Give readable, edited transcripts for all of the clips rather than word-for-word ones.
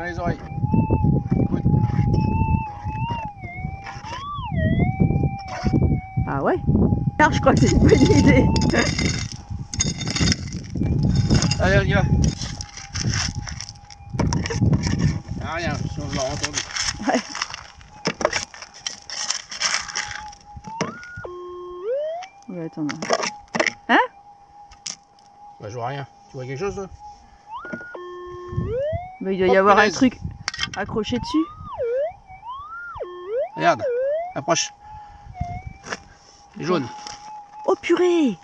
dans les oreilles. Écoute. Ah ouais? Alors, je crois que c'est une bonne idée. Allez, on y va. Ah, rien, sinon je l'aurais entendu. Ouais. Ouais, attends. Hein? Bah, je vois rien. Tu vois quelque chose, toi? Bah, il doit y avoir un truc accroché dessus. Regarde, approche. C'est jaune. Oh purée!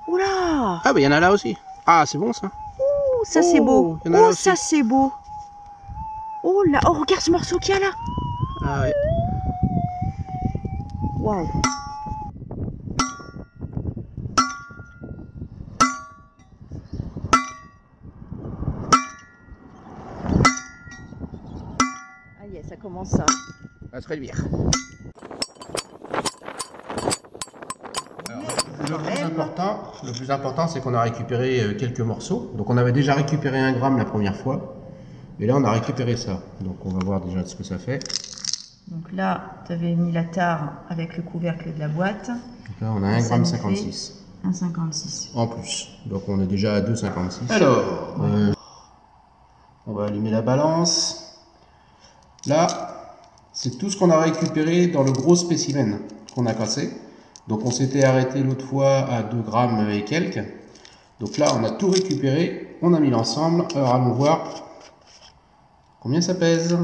Oula! Ah, bah, il y en a là aussi. Ah, c'est bon ça. Oh, ça c'est beau. Il y en a là Oh, aussi. ça c'est beau. Oh là, oh, regarde ce morceau qu'il y a là. Ah, ouais. Waouh. Ah, yeah, ça commence ça. Ça se réduire. Le plus important, c'est qu'on a récupéré quelques morceaux. Donc on avait déjà récupéré 1 gramme la première fois. Et là, on a récupéré ça. Donc on va voir déjà ce que ça fait. Donc là, tu avais mis la tare avec le couvercle de la boîte. Donc là, on a 1,56 g. 1,56. En plus. Donc on est déjà à 2,56. Alors, on va allumer la balance. Là, c'est tout ce qu'on a récupéré dans le gros spécimen qu'on a cassé. Donc on s'était arrêté l'autre fois à 2 grammes et quelques. Donc là, on a tout récupéré. On a mis l'ensemble. Alors allons voir combien ça pèse.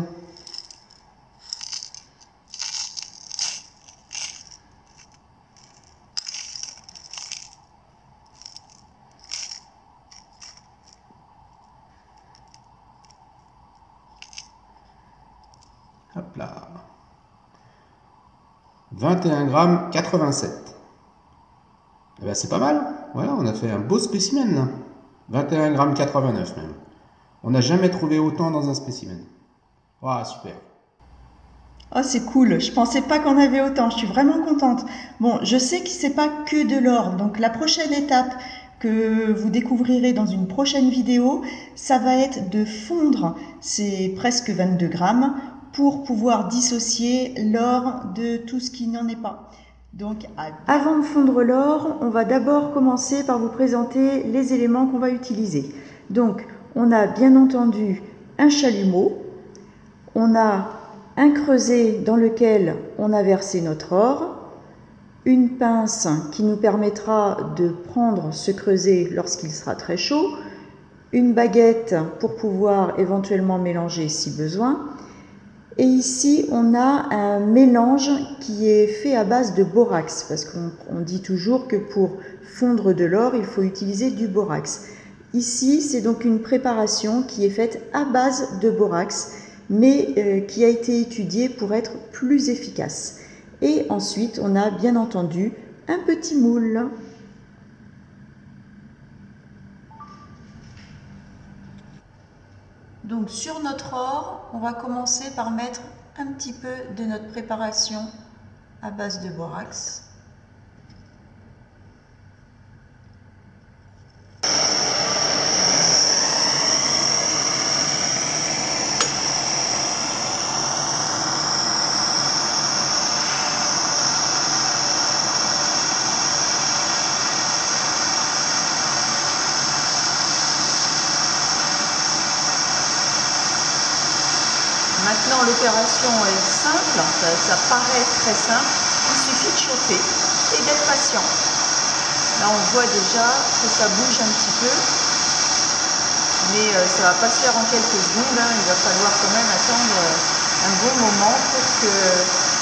Hop là. 21 grammes 87. Eh ben, c'est pas mal. Voilà, on a fait un beau spécimen là. 21 grammes 89 même. On n'a jamais trouvé autant dans un spécimen. Ah, super. Oh, c'est cool. Je pensais pas qu'on avait autant. Je suis vraiment contente. Bon, je sais que c'est pas que de l'or. Donc, la prochaine étape que vous découvrirez dans une prochaine vidéo, ça va être de fondre ces presque 22 grammes pour pouvoir dissocier l'or de tout ce qui n'en est pas. Donc, avant de fondre l'or, on va d'abord commencer par vous présenter les éléments qu'on va utiliser. Donc, on a bien entendu un chalumeau, on a un creuset dans lequel on a versé notre or, une pince qui nous permettra de prendre ce creuset lorsqu'il sera très chaud, une baguette pour pouvoir éventuellement mélanger si besoin. Et ici, on a un mélange qui est fait à base de borax, parce qu'on dit toujours que pour fondre de l'or, il faut utiliser du borax. Ici, c'est donc une préparation qui est faite à base de borax, mais qui a été étudiée pour être plus efficace. Et ensuite, on a bien entendu un petit moule. Donc sur notre or, on va commencer par mettre un petit peu de notre préparation à base de borax. Maintenant, l'opération est simple, ça paraît très simple, il suffit de chauffer et d'être patient. Là, on voit déjà que ça bouge un petit peu, mais ça ne va pas se faire en quelques secondes, hein. Il va falloir quand même attendre un bon moment pour que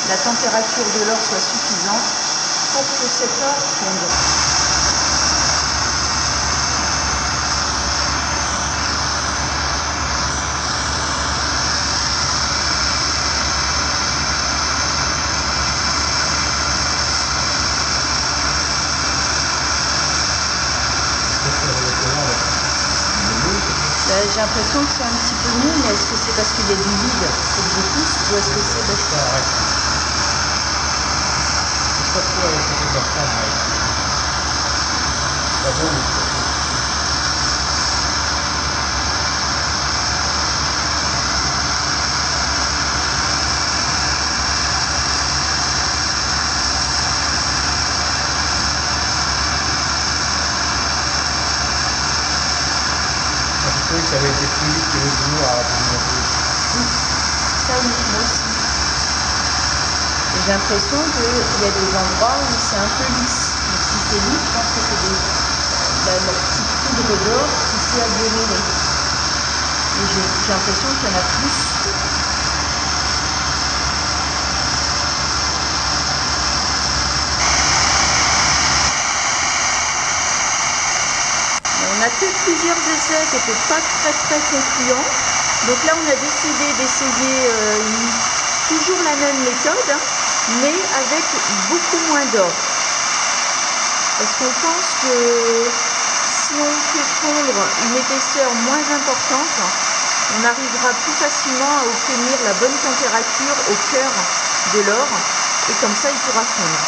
la température de l'or soit suffisante pour que cet or fonde. J'ai l'impression que c'est un petit peu mou, mais est-ce que c'est parce qu'il y a du vide que je pousse ou est-ce que c'est parce que... Je pas trop avec les pas bon, Oui, ça avait été plus vite que le jour à rapidement. Ça oui, moi aussi. J'ai l'impression qu'il y a des endroits où c'est un peu lisse. Donc si c'est lisse, je pense que c'est la petite poudre d'or qui s'est agglomérée. Et j'ai l'impression qu'il y en a plus. On a fait plusieurs essais qui n'étaient pas très concluants. Donc là, on a décidé d'essayer toujours la même méthode, mais avec beaucoup moins d'or. Parce qu'on pense que si on fait fondre une épaisseur moins importante, on arrivera plus facilement à obtenir la bonne température au cœur de l'or, et comme ça, il pourra fondre.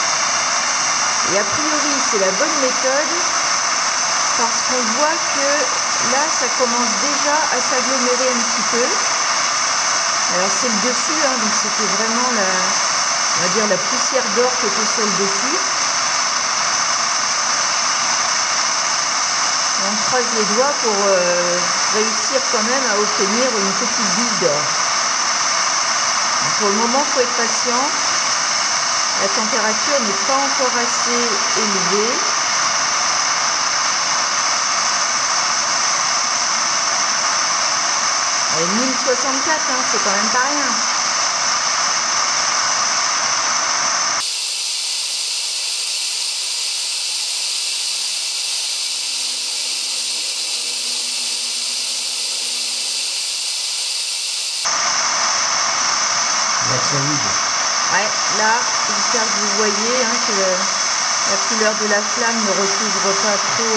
Et a priori, c'est la bonne méthode, parce qu'on voit que là, ça commence déjà à s'agglomérer un petit peu. Alors c'est le dessus, hein, donc c'était vraiment on va dire la poussière d'or qui était sur le dessus. On croise les doigts pour réussir quand même à obtenir une petite bille d'or. Pour le moment, il faut être patient. La température n'est pas encore assez élevée. Et 1064, hein, c'est quand même pas rien. Ouais, là, j'espère que vous voyez hein, que la couleur de la flamme ne recouvre pas trop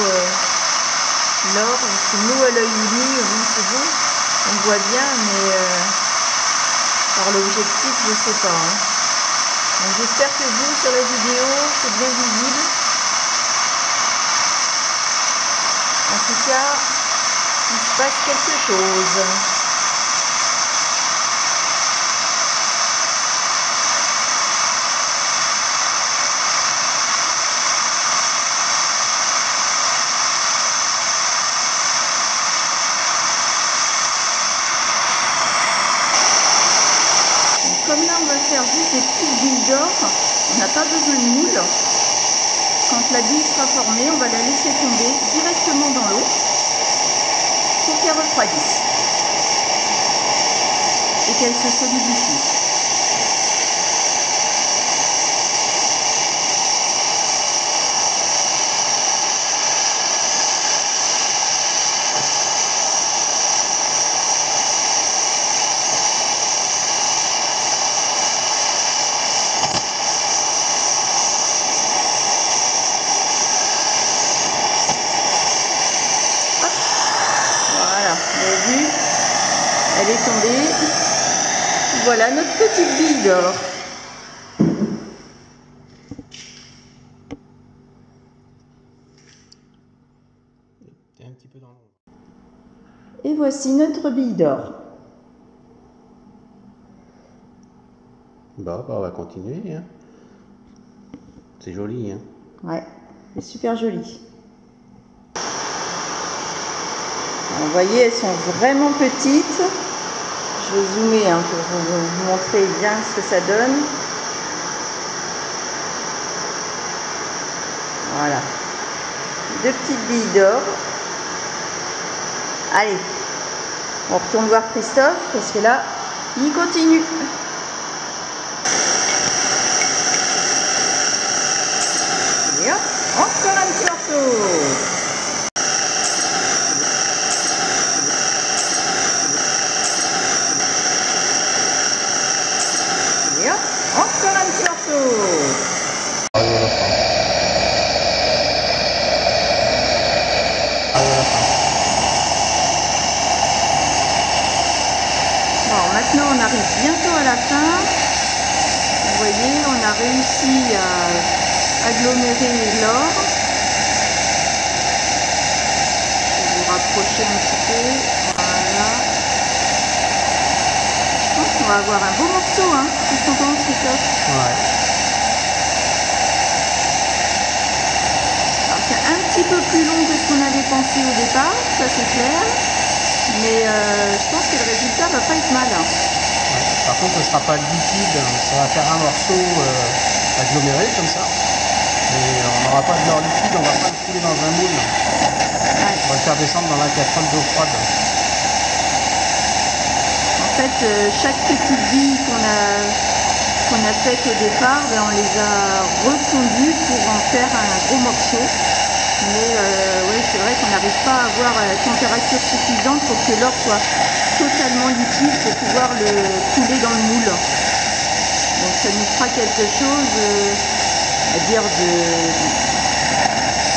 l'or. Parce que nous, à l'œil nu, oui, c'est bon. On voit bien, mais par l'objectif, je sais pas. Hein. Donc j'espère que vous, sur la vidéo, c'est bien visible. En tout cas, il se passe quelque chose. Comme là on va faire juste des petites billes d'or, on n'a pas besoin de moule. Quand la bille sera formée, on va la laisser tomber directement dans l'eau pour qu'elle refroidisse et qu'elle se solidifie. Vous avez vu, elle est tombée. Voilà notre petite bille d'or. Et voici notre bille d'or. Bah, on va continuer. Hein. C'est joli. Hein. Ouais, c'est super joli. Vous voyez, elles sont vraiment petites. Je vais zoomer hein, pour vous montrer bien ce que ça donne. Voilà. Deux petites billes d'or. Allez, on retourne voir Christophe parce que là, il continue. Et hop, encore un petit morceau. Encore un petit morceau. Bon, maintenant on arrive bientôt à la fin. Vous voyez, on a réussi à agglomérer l'or. Je vais vous rapprocher un petit peu. Voilà. Je pense qu'on va avoir un beau morceau, hein. Qu'est-ce qu'on pense, Christophe? Ouais. Alors c'est un petit peu plus long que ce qu'on avait pensé au départ, ça c'est clair. mais je pense que le résultat va pas être mal. Ouais. Par contre, ce ne sera pas liquide, ça va faire un morceau aggloméré comme ça. Mais on n'aura pas de l'or liquide, on ne va pas le couler dans un moule. Ouais. On va le faire descendre dans la casserole d'eau froide. En fait, chaque petite bille qu'on a faite au départ, ben, on les a refondues pour en faire un gros morceau. Mais ouais, c'est vrai qu'on n'arrive pas à avoir la température suffisante pour que l'or soit totalement liquide pour pouvoir le couler dans le moule. Donc ça nous fera quelque chose, à dire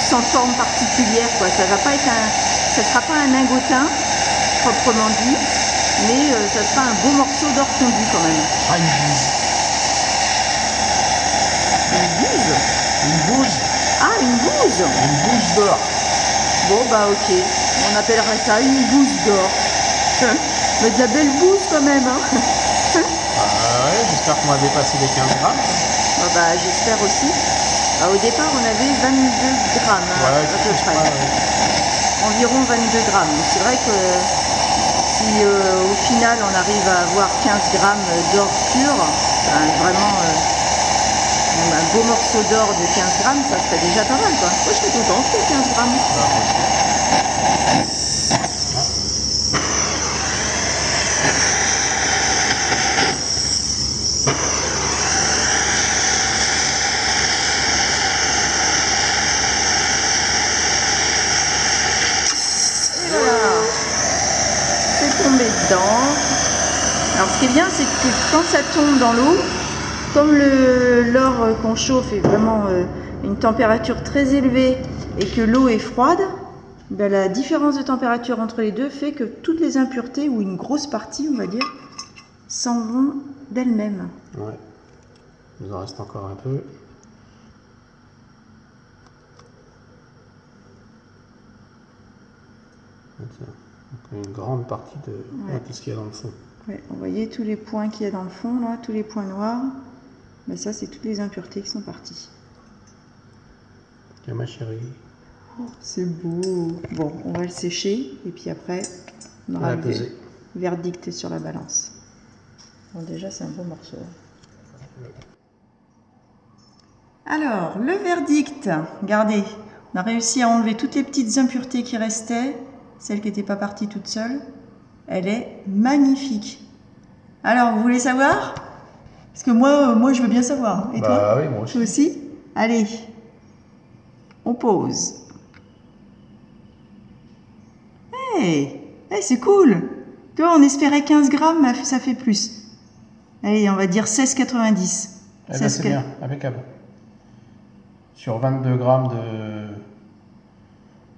sans forme particulière, quoi. Ça va pas être ça sera pas un lingotin proprement dit, mais ça sera un beau morceau d'or fondu quand même. Ah, une bouse. Une bouse? Une bouse. Ah, une bouse. Une bouse d'or. Bon bah ok, on appellera ça une bouse d'or. Mais de la belle bouse quand même, hein. Ouais, j'espère qu'on va dépasser les 15 grammes. Bah j'espère aussi. Bah, au départ on avait 22 grammes, hein, Ouais, à peu près. Ouais. Environ 22 grammes. C'est vrai que si au final on arrive à avoir 15 grammes d'or pur, ben, vraiment un beau morceau d'or de 15 grammes, ça serait déjà pas mal, quoi. Moi je serais contente pour 15 grammes. Et voilà, c'est tombé dedans. Alors ce qui est bien, c'est que quand ça tombe dans l'eau, comme l'or qu'on chauffe est vraiment une température très élevée et que l'eau est froide, ben la différence de température entre les deux fait que toutes les impuretés, ou une grosse partie on va dire, s'en vont d'elles-mêmes. Ouais, il nous en reste encore un peu. Donc une grande partie de tout ce qu'il y a dans le fond. Ouais, vous voyez tous les points qu'il y a dans le fond, là, tous les points noirs. Ben ça, c'est toutes les impuretés qui sont parties. Tiens, ma chérie. Oh, c'est beau. Bon, on va le sécher et puis après, on aura le verdict sur la balance. Bon, déjà, c'est un beau morceau. Alors, le verdict. Regardez, on a réussi à enlever toutes les petites impuretés qui restaient, celles qui n'étaient pas parties toutes seules. Elle est magnifique. Alors, vous voulez savoir? Parce que moi, je veux bien savoir. Et toi? Oui, moi aussi. Toi aussi? Allez, on pose. Hey, c'est cool. Tu vois, on espérait 15 grammes, mais ça fait plus. Allez, on va dire 16,90. Eh ben, c'est bien, impeccable. Sur 22 grammes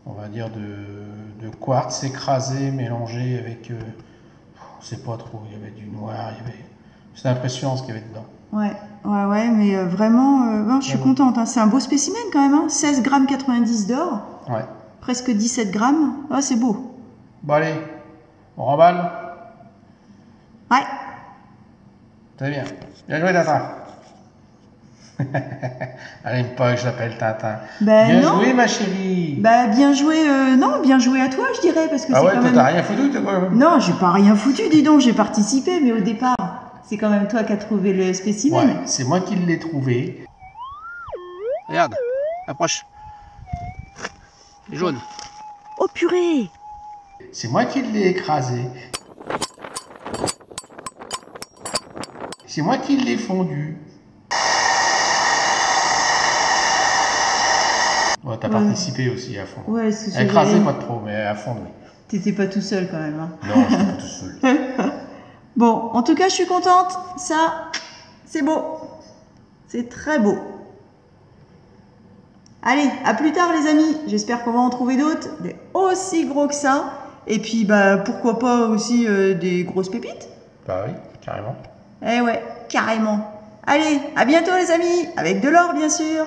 on va dire de quartz écrasé, mélangé avec, on sait pas trop, il y avait du noir, c'est impressionnant ce qu'il y avait dedans. Ouais, mais vraiment, je suis contente, hein. C'est un beau spécimen quand même, hein. 16,90 grammes d'or, ouais. Presque 17 grammes, ah, c'est beau. Bon allez, on remballe? Ouais. Très bien, bien joué Tintin. Elle n'aime pas que je l'appelle Tintin. Ben bien joué ma chérie. Bah bien joué, non, bien joué à toi je dirais, parce que ah c'est ouais, quand toi même... t'as rien foutu toi quand même. Non, j'ai pas rien foutu, dis donc, j'ai participé, mais au départ, c'est quand même toi qui as trouvé le spécimen. Ouais, c'est moi qui l'ai trouvé. Regarde, approche. C'est jaune. Oh purée! C'est moi qui l'ai écrasé. C'est moi qui l'ai fondu. Ouais, t'as participé aussi à fond. Ouais, c'est ce écrasé pas trop, mais à fond, oui. T'étais pas tout seul quand même. Hein. Non, j'étais pas tout seul. Bon, en tout cas, je suis contente. Ça, c'est beau. C'est très beau. Allez, à plus tard les amis. J'espère qu'on va en trouver d'autres, des aussi gros que ça. Et puis, bah, pourquoi pas aussi des grosses pépites? Bah oui, carrément. Eh ouais, carrément. Allez, à bientôt les amis, avec de l'or bien sûr.